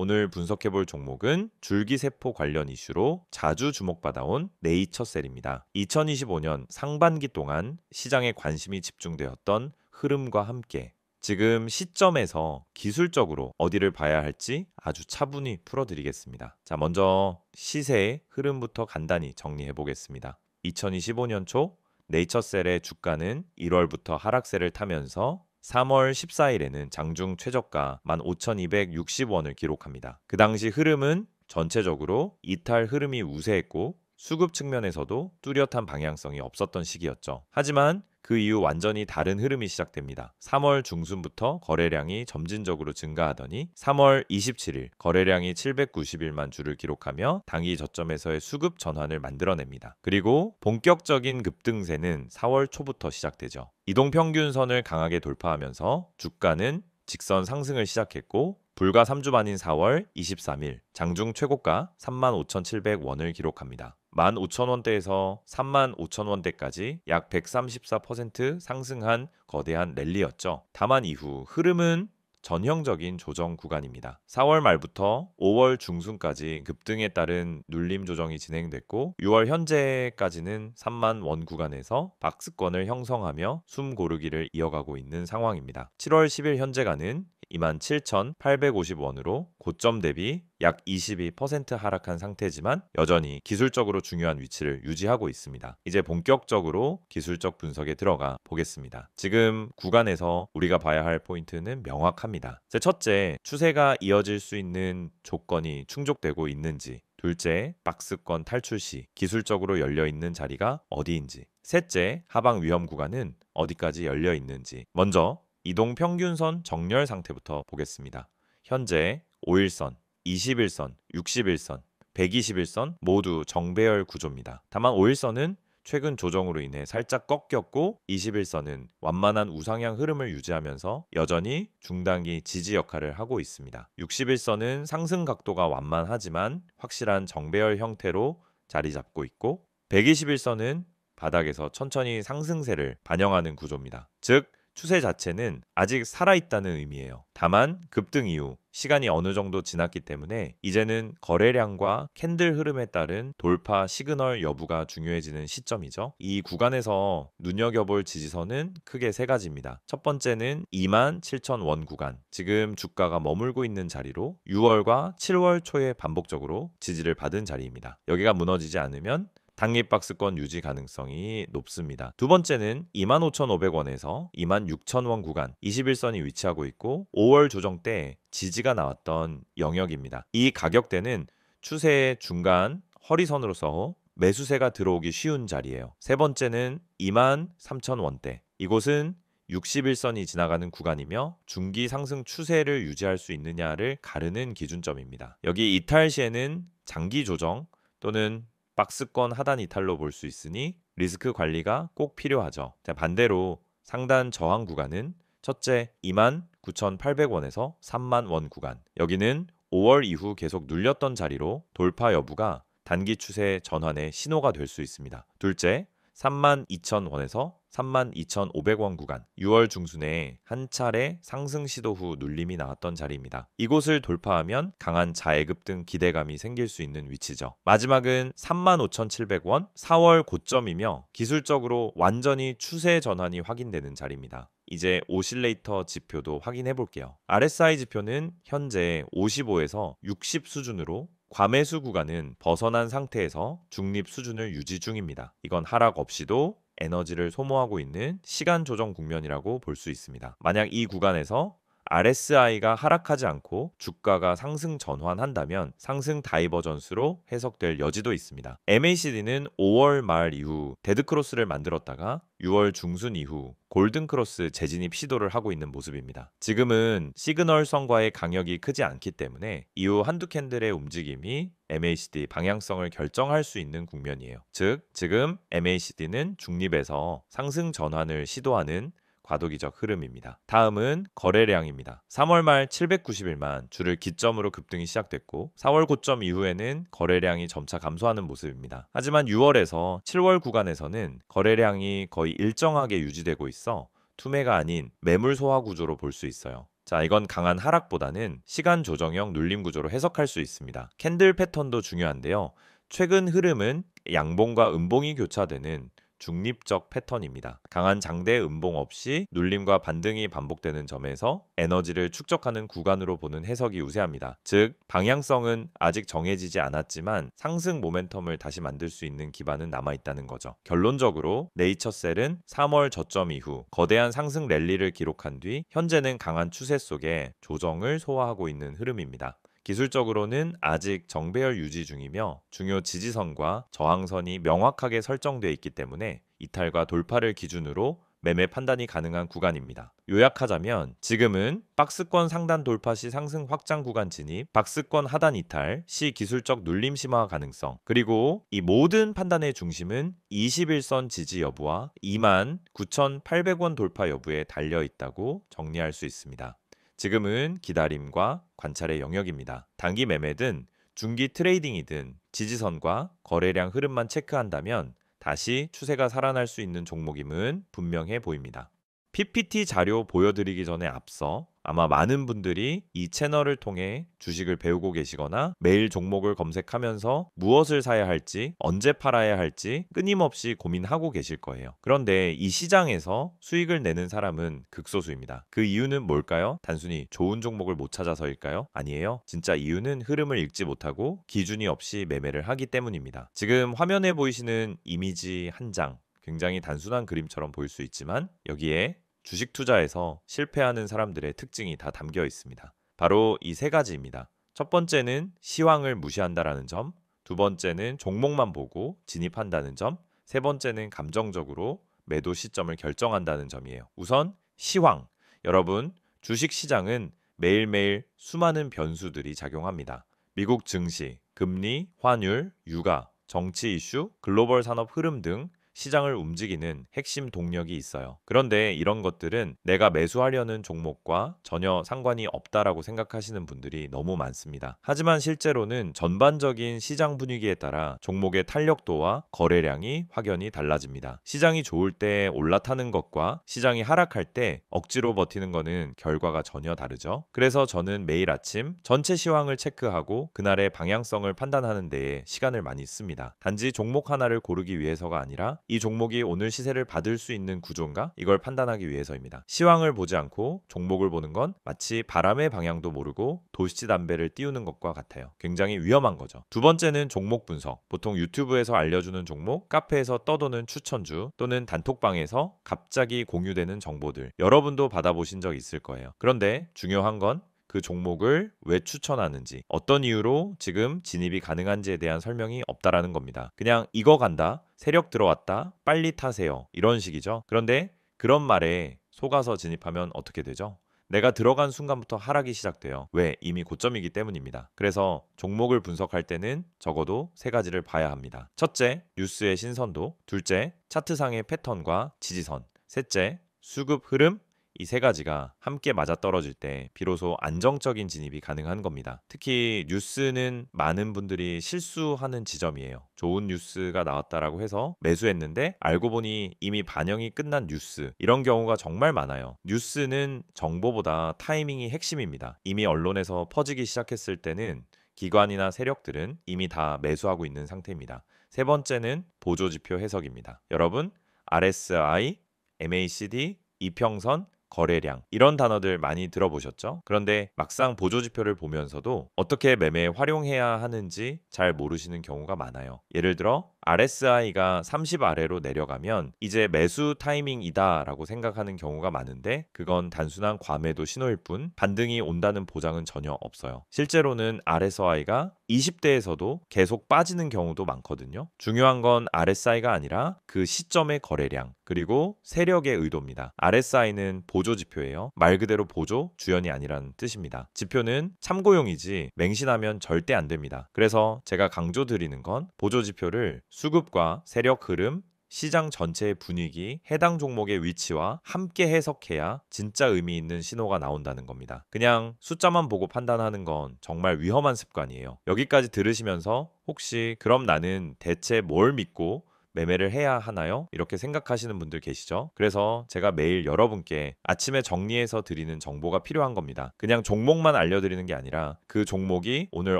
오늘 분석해볼 종목은 줄기세포 관련 이슈로 자주 주목받아온 네이처셀입니다. 2025년 상반기 동안 시장에 관심이 집중되었던 흐름과 함께 지금 시점에서 기술적으로 어디를 봐야 할지 아주 차분히 풀어드리겠습니다. 자, 먼저 시세의 흐름부터 간단히 정리해 보겠습니다. 2025년 초 네이처셀의 주가는 1월부터 하락세를 타면서 3월 14일에는 장중 최저가 15,260원을 기록합니다. 그 당시 흐름은 전체적으로 이탈 흐름이 우세했고 수급 측면에서도 뚜렷한 방향성이 없었던 시기였죠. 하지만 그 이후 완전히 다른 흐름이 시작됩니다. 3월 중순부터 거래량이 점진적으로 증가하더니 3월 27일 거래량이 791만 주를 기록하며 단기 저점에서의 수급 전환을 만들어냅니다. 그리고 본격적인 급등세는 4월 초부터 시작되죠. 이동평균선을 강하게 돌파하면서 주가는 직선 상승을 시작했고 불과 3주 만인 4월 23일 장중 최고가 35,700원을 기록합니다. 15,000원대에서 35,000원대까지 약 134% 상승한 거대한 랠리였죠. 다만 이후 흐름은 전형적인 조정 구간입니다. 4월 말부터 5월 중순까지 급등에 따른 눌림 조정이 진행됐고 6월 현재까지는 3만 원 구간에서 박스권을 형성하며 숨 고르기를 이어가고 있는 상황입니다. 7월 10일 현재가는 27,850원으로 고점 대비 약 22% 하락한 상태지만 여전히 기술적으로 중요한 위치를 유지하고 있습니다. 이제 본격적으로 기술적 분석에 들어가 보겠습니다. 지금 구간에서 우리가 봐야 할 포인트는 명확합니다. 첫째, 추세가 이어질 수 있는 조건이 충족되고 있는지, 둘째, 박스권 탈출 시 기술적으로 열려 있는 자리가 어디인지, 셋째, 하방 위험 구간은 어디까지 열려 있는지. 먼저 이동평균선 정렬 상태부터 보겠습니다. 현재 5일선, 21선, 61선, 121선 모두 정배열 구조입니다. 다만 5일선은 최근 조정으로 인해 살짝 꺾였고 21선은 완만한 우상향 흐름을 유지하면서 여전히 중단기 지지 역할을 하고 있습니다. 61선은 상승 각도가 완만하지만 확실한 정배열 형태로 자리 잡고 있고 121선은 바닥에서 천천히 상승세를 반영하는 구조입니다. 즉 추세 자체는 아직 살아있다는 의미예요. 다만 급등 이후 시간이 어느 정도 지났기 때문에 이제는 거래량과 캔들 흐름에 따른 돌파 시그널 여부가 중요해지는 시점이죠. 이 구간에서 눈여겨볼 지지선은 크게 세 가지입니다. 첫 번째는 27,000원 구간. 지금 주가가 머물고 있는 자리로 6월과 7월 초에 반복적으로 지지를 받은 자리입니다. 여기가 무너지지 않으면 단기 박스권 유지 가능성이 높습니다. 두 번째는 25,500원에서 26,000원 구간 21선이 위치하고 있고 5월 조정 때 지지가 나왔던 영역입니다. 이 가격대는 추세의 중간 허리선으로서 매수세가 들어오기 쉬운 자리예요. 세 번째는 23,000원대. 이곳은 61선이 지나가는 구간이며 중기 상승 추세를 유지할 수 있느냐를 가르는 기준점입니다. 여기 이탈 시에는 장기 조정 또는 박스권 하단 이탈로 볼 수 있으니 리스크 관리가 꼭 필요하죠. 반대로 상단 저항 구간은 첫째 29,800원에서 3만 원 구간. 여기는 5월 이후 계속 눌렸던 자리로 돌파 여부가 단기 추세 전환의 신호가 될 수 있습니다. 둘째 32,000원에서 32,500원 구간 6월 중순에 한 차례 상승 시도 후 눌림이 나왔던 자리입니다. 이곳을 돌파하면 강한 자해급등 기대감이 생길 수 있는 위치죠. 마지막은 35,700원 4월 고점이며 기술적으로 완전히 추세 전환이 확인되는 자리입니다. 이제 오실레이터 지표도 확인해 볼게요. RSI 지표는 현재 55에서 60 수준으로 과매수 구간은 벗어난 상태에서 중립 수준을 유지 중입니다. 이건 하락 없이도 에너지를 소모하고 있는 시간 조정 국면이라고 볼 수 있습니다. 만약 이 구간에서 RSI가 하락하지 않고 주가가 상승 전환한다면 상승 다이버전스로 해석될 여지도 있습니다. MACD는 5월 말 이후 데드크로스를 만들었다가 6월 중순 이후 골든크로스 재진입 시도를 하고 있는 모습입니다. 지금은 시그널선과의 강역이 크지 않기 때문에 이후 한두 캔들의 움직임이 MACD 방향성을 결정할 수 있는 국면이에요. 즉, 지금 MACD는 중립에서 상승 전환을 시도하는 과도기적 흐름입니다. 다음은 거래량입니다. 3월 말 791만 주를 기점으로 급등이 시작됐고 4월 고점 이후에는 거래량이 점차 감소하는 모습입니다. 하지만 6월에서 7월 구간에서는 거래량이 거의 일정하게 유지되고 있어 투매가 아닌 매물 소화 구조로 볼 수 있어요. 자, 이건 강한 하락보다는 시간 조정형 눌림 구조로 해석할 수 있습니다. 캔들 패턴도 중요한데요. 최근 흐름은 양봉과 음봉이 교차되는 중립적 패턴입니다. 강한 장대 음봉 없이 눌림과 반등이 반복되는 점에서 에너지를 축적하는 구간으로 보는 해석이 우세합니다. 즉, 방향성은 아직 정해지지 않았지만 상승 모멘텀을 다시 만들 수 있는 기반은 남아있다는 거죠. 결론적으로 네이처셀은 3월 저점 이후 거대한 상승 랠리를 기록한 뒤 현재는 강한 추세 속에 조정을 소화하고 있는 흐름입니다. 기술적으로는 아직 정배열 유지 중이며 중요 지지선과 저항선이 명확하게 설정되어 있기 때문에 이탈과 돌파를 기준으로 매매 판단이 가능한 구간입니다. 요약하자면 지금은 박스권 상단 돌파 시 상승 확장 구간 진입, 박스권 하단 이탈 시 기술적 눌림 심화 가능성, 그리고 이 모든 판단의 중심은 21선 지지 여부와 29,800원 돌파 여부에 달려 있다고 정리할 수 있습니다. 지금은 기다림과 관찰의 영역입니다. 단기 매매든 중기 트레이딩이든 지지선과 거래량 흐름만 체크한다면 다시 추세가 살아날 수 있는 종목임은 분명해 보입니다. PPT 자료 보여드리기 전에 앞서 아마 많은 분들이 이 채널을 통해 주식을 배우고 계시거나 매일 종목을 검색하면서 무엇을 사야 할지, 언제 팔아야 할지 끊임없이 고민하고 계실 거예요. 그런데 이 시장에서 수익을 내는 사람은 극소수입니다. 그 이유는 뭘까요? 단순히 좋은 종목을 못 찾아서일까요? 아니에요. 진짜 이유는 흐름을 읽지 못하고 기준이 없이 매매를 하기 때문입니다. 지금 화면에 보이시는 이미지 한 장, 굉장히 단순한 그림처럼 보일 수 있지만 여기에 주식 투자에서 실패하는 사람들의 특징이 다 담겨 있습니다. 바로 이 세 가지입니다. 첫 번째는 시황을 무시한다라는 점, 두 번째는 종목만 보고 진입한다는 점, 세 번째는 감정적으로 매도 시점을 결정한다는 점이에요. 우선 시황. 여러분, 주식 시장은 매일매일 수많은 변수들이 작용합니다. 미국 증시, 금리, 환율, 유가, 정치 이슈, 글로벌 산업 흐름 등 시장을 움직이는 핵심 동력이 있어요. 그런데 이런 것들은 내가 매수하려는 종목과 전혀 상관이 없다라고 생각하시는 분들이 너무 많습니다. 하지만 실제로는 전반적인 시장 분위기에 따라 종목의 탄력도와 거래량이 확연히 달라집니다. 시장이 좋을 때 올라타는 것과 시장이 하락할 때 억지로 버티는 것은 결과가 전혀 다르죠. 그래서 저는 매일 아침 전체 시황을 체크하고 그날의 방향성을 판단하는 데에 시간을 많이 씁니다. 단지 종목 하나를 고르기 위해서가 아니라 이 종목이 오늘 시세를 받을 수 있는 구조인가? 이걸 판단하기 위해서입니다. 시황을 보지 않고 종목을 보는 건 마치 바람의 방향도 모르고 도시치 담배를 띄우는 것과 같아요. 굉장히 위험한 거죠. 두 번째는 종목 분석. 보통 유튜브에서 알려주는 종목, 카페에서 떠도는 추천주 또는 단톡방에서 갑자기 공유되는 정보들. 여러분도 받아보신 적 있을 거예요. 그런데 중요한 건 그 종목을 왜 추천하는지, 어떤 이유로 지금 진입이 가능한지에 대한 설명이 없다라는 겁니다. 그냥 이거 간다, 세력 들어왔다, 빨리 타세요, 이런 식이죠. 그런데 그런 말에 속아서 진입하면 어떻게 되죠? 내가 들어간 순간부터 하락이 시작돼요. 왜? 이미 고점이기 때문입니다. 그래서 종목을 분석할 때는 적어도 세 가지를 봐야 합니다. 첫째, 뉴스의 신선도. 둘째, 차트상의 패턴과 지지선. 셋째, 수급 흐름. 이 세 가지가 함께 맞아떨어질 때 비로소 안정적인 진입이 가능한 겁니다. 특히 뉴스는 많은 분들이 실수하는 지점이에요. 좋은 뉴스가 나왔다라고 해서 매수했는데 알고 보니 이미 반영이 끝난 뉴스, 이런 경우가 정말 많아요. 뉴스는 정보보다 타이밍이 핵심입니다. 이미 언론에서 퍼지기 시작했을 때는 기관이나 세력들은 이미 다 매수하고 있는 상태입니다. 세 번째는 보조지표 해석입니다. 여러분, RSI, MACD, 이평선, 거래량, 이런 단어들 많이 들어보셨죠? 그런데 막상 보조지표를 보면서도 어떻게 매매에 활용해야 하는지 잘 모르시는 경우가 많아요. 예를 들어 RSI가 30 아래로 내려가면 이제 매수 타이밍이다 라고 생각하는 경우가 많은데 그건 단순한 과매도 신호일 뿐 반등이 온다는 보장은 전혀 없어요. 실제로는 RSI가 20대에서도 계속 빠지는 경우도 많거든요. 중요한 건 RSI가 아니라 그 시점의 거래량 그리고 세력의 의도입니다. RSI는 보조지표예요. 말 그대로 보조, 주연이 아니라는 뜻입니다. 지표는 참고용이지 맹신하면 절대 안 됩니다. 그래서 제가 강조드리는 건 보조지표를 수급과 세력 흐름, 시장 전체의 분위기, 해당 종목의 위치와 함께 해석해야 진짜 의미 있는 신호가 나온다는 겁니다. 그냥 숫자만 보고 판단하는 건 정말 위험한 습관이에요. 여기까지 들으시면서 혹시 그럼 나는 대체 뭘 믿고 매매를 해야 하나요? 이렇게 생각하시는 분들 계시죠? 그래서 제가 매일 여러분께 아침에 정리해서 드리는 정보가 필요한 겁니다. 그냥 종목만 알려드리는 게 아니라 그 종목이 오늘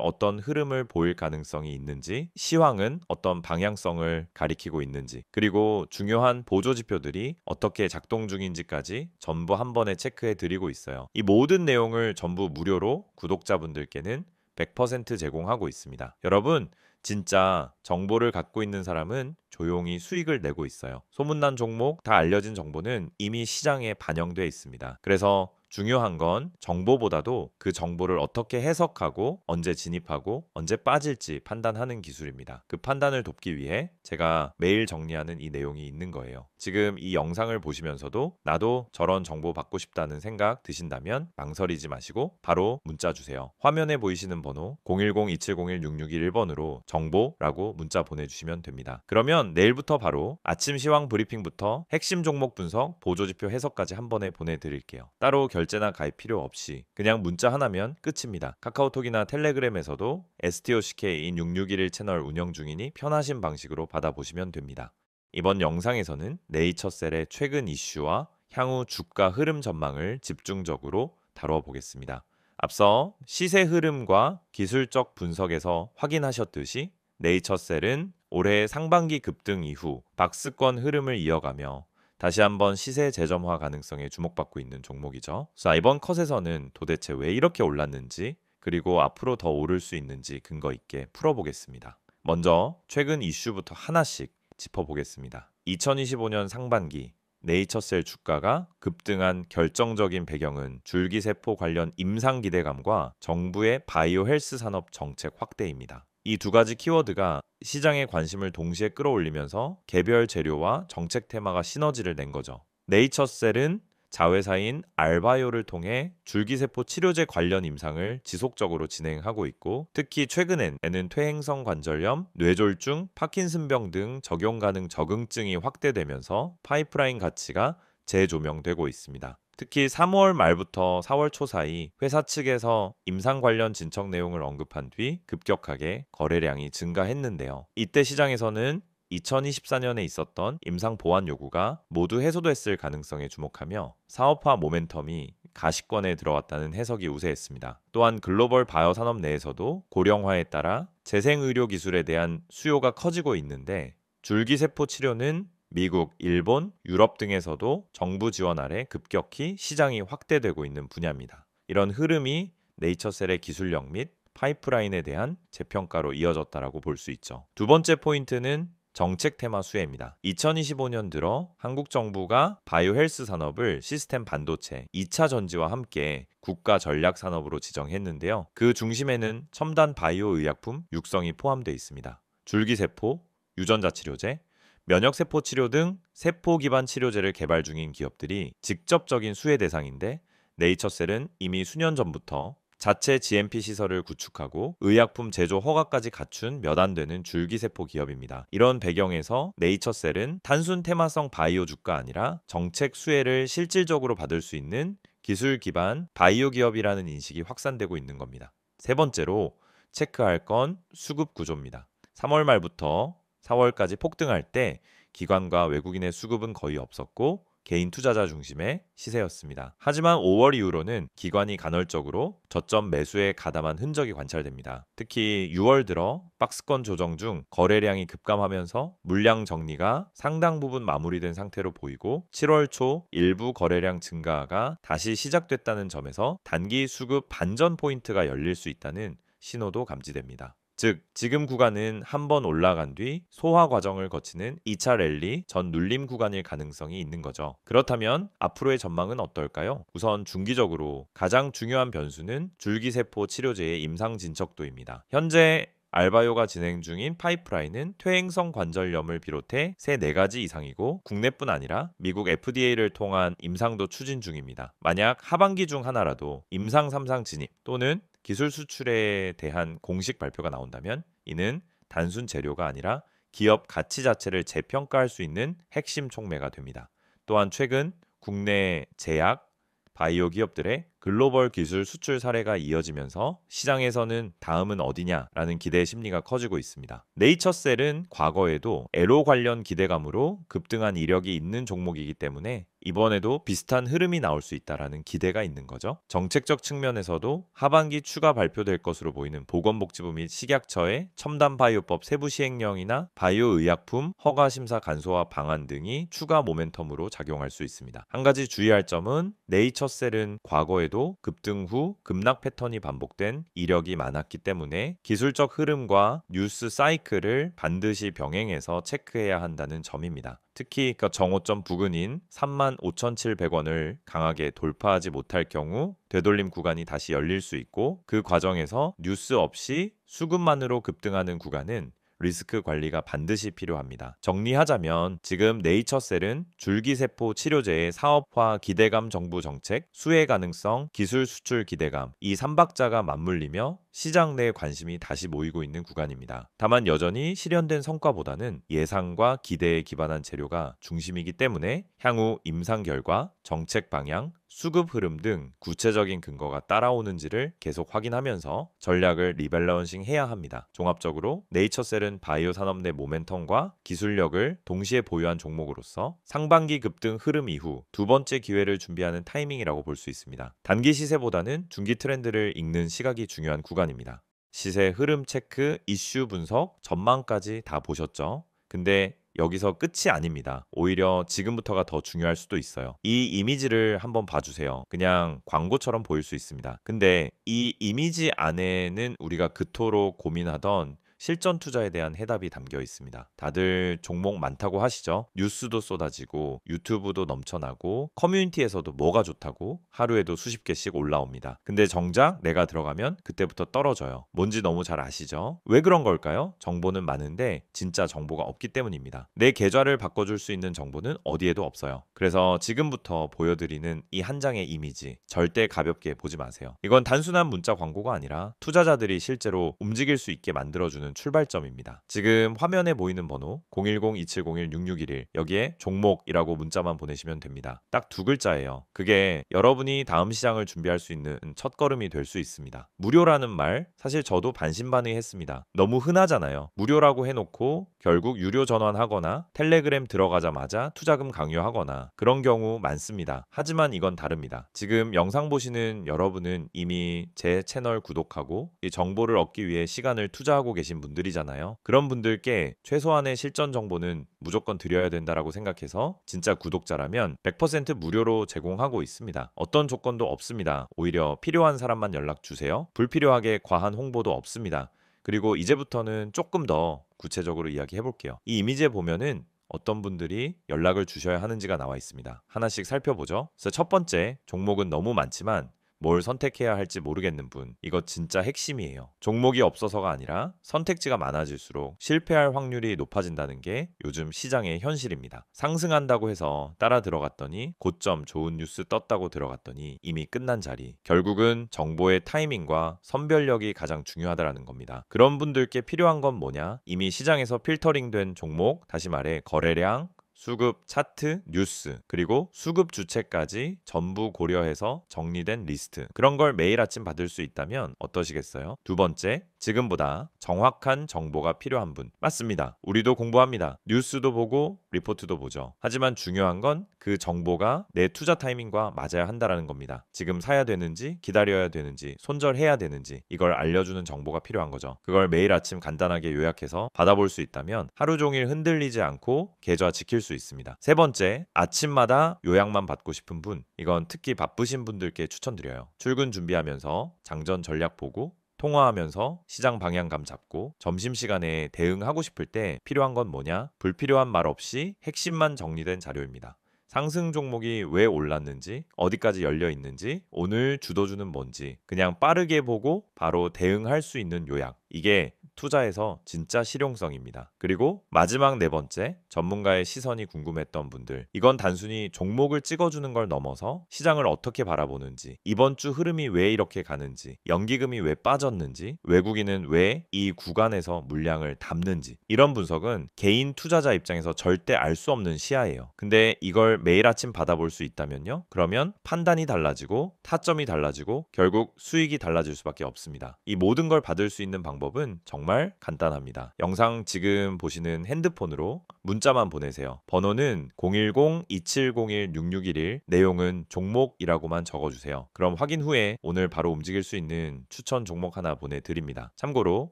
어떤 흐름을 보일 가능성이 있는지, 시황은 어떤 방향성을 가리키고 있는지, 그리고 중요한 보조 지표들이 어떻게 작동 중인지까지 전부 한 번에 체크해 드리고 있어요. 이 모든 내용을 전부 무료로 구독자분들께는 100% 제공하고 있습니다. 여러분, 진짜 정보를 갖고 있는 사람은 조용히 수익을 내고 있어요. 소문난 종목, 다 알려진 정보는 이미 시장에 반영돼 있습니다. 그래서 중요한 건 정보보다도 그 정보를 어떻게 해석하고 언제 진입하고 언제 빠질지 판단하는 기술입니다. 그 판단을 돕기 위해 제가 매일 정리하는 이 내용이 있는 거예요. 지금 이 영상을 보시면서도 나도 저런 정보 받고 싶다는 생각 드신다면 망설이지 마시고 바로 문자 주세요. 화면에 보이시는 번호 010-2701-6621번으로 정보라고 문자 보내주시면 됩니다. 그러면 내일부터 바로 아침 시황 브리핑부터 핵심 종목 분석, 보조지표 해석까지 한 번에 보내드릴게요. 따로 결제나 가입 필요 없이 그냥 문자 하나면 끝입니다. 카카오톡이나 텔레그램에서도 STOCK인 6611 채널 운영 중이니 편하신 방식으로 받아보시면 됩니다. 이번 영상에서는 네이처셀의 최근 이슈와 향후 주가 흐름 전망을 집중적으로 다뤄보겠습니다. 앞서 시세 흐름과 기술적 분석에서 확인하셨듯이 네이처셀은 올해 상반기 급등 이후 박스권 흐름을 이어가며 다시 한번 시세 재점화 가능성에 주목받고 있는 종목이죠. 자, 이번 컷에서는 도대체 왜 이렇게 올랐는지 그리고 앞으로 더 오를 수 있는지 근거 있게 풀어보겠습니다. 먼저 최근 이슈부터 하나씩 짚어보겠습니다. 2025년 상반기 네이처셀 주가가 급등한 결정적인 배경은 줄기세포 관련 임상 기대감과 정부의 바이오 헬스 산업 정책 확대입니다. 이 두 가지 키워드가 시장의 관심을 동시에 끌어올리면서 개별 재료와 정책 테마가 시너지를 낸 거죠. 네이처셀은 자회사인 알바이오를 통해 줄기세포 치료제 관련 임상을 지속적으로 진행하고 있고 특히 최근에는 퇴행성 관절염, 뇌졸중, 파킨슨병 등 적용 가능 적응증이 확대되면서 파이프라인 가치가 재조명되고 있습니다. 특히 3월 말부터 4월 초 사이 회사 측에서 임상 관련 진척 내용을 언급한 뒤 급격하게 거래량이 증가했는데요. 이때 시장에서는 2024년에 있었던 임상 보완 요구가 모두 해소됐을 가능성에 주목하며 사업화 모멘텀이 가시권에 들어왔다는 해석이 우세했습니다. 또한 글로벌 바이오 산업 내에서도 고령화에 따라 재생의료 기술에 대한 수요가 커지고 있는데 줄기세포 치료는 미국, 일본, 유럽 등에서도 정부 지원 아래 급격히 시장이 확대되고 있는 분야입니다. 이런 흐름이 네이처셀의 기술력 및 파이프라인에 대한 재평가로 이어졌다고 볼 수 있죠. 두 번째 포인트는 정책 테마 수혜입니다. 2025년 들어 한국 정부가 바이오 헬스 산업을 시스템 반도체, 2차 전지와 함께 국가 전략 산업으로 지정했는데요. 그 중심에는 첨단 바이오 의약품 육성이 포함되어 있습니다. 줄기세포, 유전자 치료제, 면역세포 치료 등 세포 기반 치료제를 개발 중인 기업들이 직접적인 수혜 대상인데 네이처셀은 이미 수년 전부터 자체 GMP 시설을 구축하고 의약품 제조 허가까지 갖춘 몇 안 되는 줄기세포 기업입니다. 이런 배경에서 네이처셀은 단순 테마성 바이오 주가 아니라 정책 수혜를 실질적으로 받을 수 있는 기술 기반 바이오 기업이라는 인식이 확산되고 있는 겁니다. 세 번째로 체크할 건 수급 구조입니다. 3월 말부터 4월까지 폭등할 때 기관과 외국인의 수급은 거의 없었고 개인 투자자 중심의 시세였습니다. 하지만 5월 이후로는 기관이 간헐적으로 저점 매수에 가담한 흔적이 관찰됩니다. 특히 6월 들어 박스권 조정 중 거래량이 급감하면서 물량 정리가 상당 부분 마무리된 상태로 보이고 7월 초 일부 거래량 증가가 다시 시작됐다는 점에서 단기 수급 반전 포인트가 열릴 수 있다는 신호도 감지됩니다. 즉, 지금 구간은 한 번 올라간 뒤 소화 과정을 거치는 2차 랠리 전 눌림 구간일 가능성이 있는 거죠. 그렇다면 앞으로의 전망은 어떨까요? 우선 중기적으로 가장 중요한 변수는 줄기세포 치료제의 임상 진척도입니다. 현재 알바이오가 진행 중인 파이프라인은 퇴행성 관절염을 비롯해 세 4가지 이상이고 국내뿐 아니라 미국 FDA를 통한 임상도 추진 중입니다. 만약 하반기 중 하나라도 임상 3상 진입 또는 기술 수출에 대한 공식 발표가 나온다면 이는 단순 재료가 아니라 기업 가치 자체를 재평가할 수 있는 핵심 촉매가 됩니다. 또한 최근 국내 제약, 바이오 기업들의 글로벌 기술 수출 사례가 이어지면서 시장에서는 다음은 어디냐라는 기대의 심리가 커지고 있습니다. 네이처셀은 과거에도 에로 관련 기대감으로 급등한 이력이 있는 종목이기 때문에 이번에도 비슷한 흐름이 나올 수 있다라는 기대가 있는 거죠. 정책적 측면에서도 하반기 추가 발표될 것으로 보이는 보건복지부 및 식약처의 첨단 바이오법 세부 시행령이나 바이오 의약품 허가 심사 간소화 방안 등이 추가 모멘텀으로 작용할 수 있습니다. 한 가지 주의할 점은 네이처셀은 과거에도 급등 후 급락 패턴이 반복된 이력이 많았기 때문에 기술적 흐름과 뉴스 사이클을 반드시 병행해서 체크해야 한다는 점입니다. 특히 정오점 부근인 35,700원을 강하게 돌파하지 못할 경우 되돌림 구간이 다시 열릴 수 있고, 그 과정에서 뉴스 없이 수급만으로 급등하는 구간은 리스크 관리가 반드시 필요합니다. 정리하자면 지금 네이처셀은 줄기세포 치료제의 사업화 기대감 정부 정책, 수혜 가능성, 기술 수출 기대감, 이 3박자가 맞물리며 시장 내 관심이 다시 모이고 있는 구간입니다. 다만 여전히 실현된 성과보다는 예상과 기대에 기반한 재료가 중심이기 때문에 향후 임상 결과, 정책 방향, 수급 흐름 등 구체적인 근거가 따라오는지를 계속 확인하면서 전략을 리밸런싱 해야 합니다. 종합적으로 네이처셀은 바이오 산업 내 모멘텀과 기술력을 동시에 보유한 종목으로서 상반기 급등 흐름 이후 두 번째 기회를 준비하는 타이밍이라고 볼 수 있습니다. 단기 시세보다는 중기 트렌드를 읽는 시각이 중요한 구간입니다. 시세 흐름 체크, 이슈 분석, 전망까지 다 보셨죠? 근데 여기서 끝이 아닙니다. 오히려 지금부터가 더 중요할 수도 있어요. 이 이미지를 한번 봐주세요. 그냥 광고처럼 보일 수 있습니다. 근데 이 이미지 안에는 우리가 그토록 고민하던 실전 투자에 대한 해답이 담겨 있습니다. 다들 종목 많다고 하시죠? 뉴스도 쏟아지고 유튜브도 넘쳐나고 커뮤니티에서도 뭐가 좋다고 하루에도 수십 개씩 올라옵니다. 근데 정작 내가 들어가면 그때부터 떨어져요. 뭔지 너무 잘 아시죠? 왜 그런 걸까요? 정보는 많은데 진짜 정보가 없기 때문입니다. 내 계좌를 바꿔줄 수 있는 정보는 어디에도 없어요. 그래서 지금부터 보여드리는 이 한 장의 이미지 절대 가볍게 보지 마세요. 이건 단순한 문자 광고가 아니라 투자자들이 실제로 움직일 수 있게 만들어주는 출발점입니다. 지금 화면에 보이는 번호 010-2701-6611, 여기에 종목이라고 문자만 보내시면 됩니다. 딱 두 글자예요. 그게 여러분이 다음 시장을 준비할 수 있는 첫걸음이 될 수 있습니다. 무료라는 말 사실 저도 반신반의했습니다. 너무 흔하잖아요. 무료라고 해놓고 결국 유료 전환하거나 텔레그램 들어가자마자 투자금 강요하거나 그런 경우 많습니다. 하지만 이건 다릅니다. 지금 영상 보시는 여러분은 이미 제 채널 구독하고 이 정보를 얻기 위해 시간을 투자하고 계신 분들이잖아요. 그런 분들께 최소한의 실전 정보는 무조건 드려야 된다라고 생각해서 진짜 구독자라면 100% 무료로 제공하고 있습니다. 어떤 조건도 없습니다. 오히려 필요한 사람만 연락 주세요. 불필요하게 과한 홍보도 없습니다. 그리고 이제부터는 조금 더 구체적으로 이야기해 볼게요. 이 이미지에 보면은 어떤 분들이 연락을 주셔야 하는지가 나와 있습니다. 하나씩 살펴보죠. 그래서 첫 번째, 종목은 너무 많지만 뭘 선택해야 할지 모르겠는 분, 이거 진짜 핵심이에요. 종목이 없어서가 아니라 선택지가 많아질수록 실패할 확률이 높아진다는 게 요즘 시장의 현실입니다. 상승한다고 해서 따라 들어갔더니 고점 좋은 뉴스 떴다고 들어갔더니 이미 끝난 자리. 결국은 정보의 타이밍과 선별력이 가장 중요하다는 겁니다. 그런 분들께 필요한 건 뭐냐? 이미 시장에서 필터링된 종목, 다시 말해 거래량, 수급 차트, 뉴스, 그리고 수급 주체까지 전부 고려해서 정리된 리스트, 그런 걸 매일 아침 받을 수 있다면 어떠시겠어요? 두 번째, 지금보다 정확한 정보가 필요한 분. 맞습니다. 우리도 공부합니다. 뉴스도 보고 리포트도 보죠. 하지만 중요한 건 그 정보가 내 투자 타이밍과 맞아야 한다는 겁니다. 지금 사야 되는지, 기다려야 되는지, 손절해야 되는지, 이걸 알려주는 정보가 필요한 거죠. 그걸 매일 아침 간단하게 요약해서 받아볼 수 있다면 하루 종일 흔들리지 않고 계좌 지킬 수 있습니다. 세 번째, 아침마다 요약만 받고 싶은 분, 이건 특히 바쁘신 분들께 추천드려요. 출근 준비하면서 장전 전략 보고 통화하면서 시장 방향감 잡고 점심시간에 대응하고 싶을 때 필요한 건 뭐냐? 불필요한 말 없이 핵심만 정리된 자료입니다. 상승 종목이 왜 올랐는지, 어디까지 열려 있는지, 오늘 주도주는 뭔지 그냥 빠르게 보고 바로 대응할 수 있는 요약. 이게 투자에서 진짜 실용성입니다. 그리고 마지막 네 번째, 전문가의 시선이 궁금했던 분들. 이건 단순히 종목을 찍어주는 걸 넘어서 시장을 어떻게 바라보는지, 이번 주 흐름이 왜 이렇게 가는지, 연기금이 왜 빠졌는지, 외국인은 왜 이 구간에서 물량을 담는지, 이런 분석은 개인 투자자 입장에서 절대 알 수 없는 시야예요. 근데 이걸 매일 아침 받아볼 수 있다면요? 그러면 판단이 달라지고 타점이 달라지고 결국 수익이 달라질 수밖에 없습니다. 이 모든 걸 받을 수 있는 방법은 정말 간단합니다. 영상 지금 보시는 핸드폰으로 문자만 보내세요. 번호는 010-2701-6611, 내용은 종목이라고만 적어주세요. 그럼 확인 후에 오늘 바로 움직일 수 있는 추천 종목 하나 보내드립니다. 참고로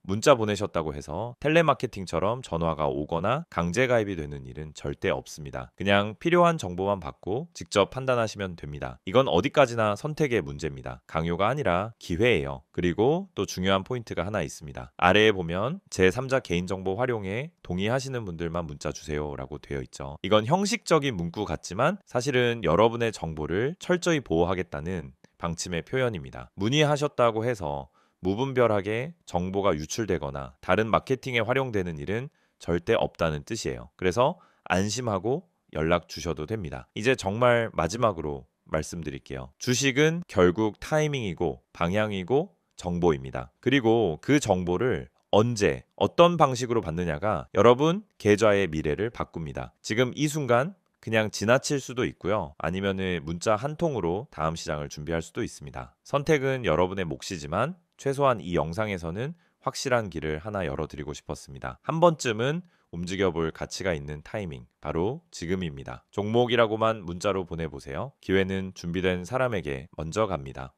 문자 보내셨다고 해서 텔레마케팅처럼 전화가 오거나 강제 가입이 되는 일은 절대 없습니다. 그냥 필요한 정보만 받고 직접 판단하시면 됩니다. 이건 어디까지나 선택의 문제입니다. 강요가 아니라 기회예요. 그리고 또 중요한 포인트가 하나 있습니다. 아래에 보면 제3자 개인정보 활용에 동의하시는 분들만 문자 주세요 라고 되어 있죠. 이건 형식적인 문구 같지만 사실은 여러분의 정보를 철저히 보호하겠다는 방침의 표현입니다. 문의하셨다고 해서 무분별하게 정보가 유출되거나 다른 마케팅에 활용되는 일은 절대 없다는 뜻이에요. 그래서 안심하고 연락 주셔도 됩니다. 이제 정말 마지막으로 말씀드릴게요. 주식은 결국 타이밍이고 방향이고 정보입니다. 그리고 그 정보를 언제, 어떤 방식으로 받느냐가 여러분 계좌의 미래를 바꿉니다. 지금 이 순간 그냥 지나칠 수도 있고요. 아니면은 문자 한 통으로 다음 시장을 준비할 수도 있습니다. 선택은 여러분의 몫이지만 최소한 이 영상에서는 확실한 길을 하나 열어드리고 싶었습니다. 한 번쯤은 움직여볼 가치가 있는 타이밍, 바로 지금입니다. 종목이라고만 문자로 보내보세요. 기회는 준비된 사람에게 먼저 갑니다.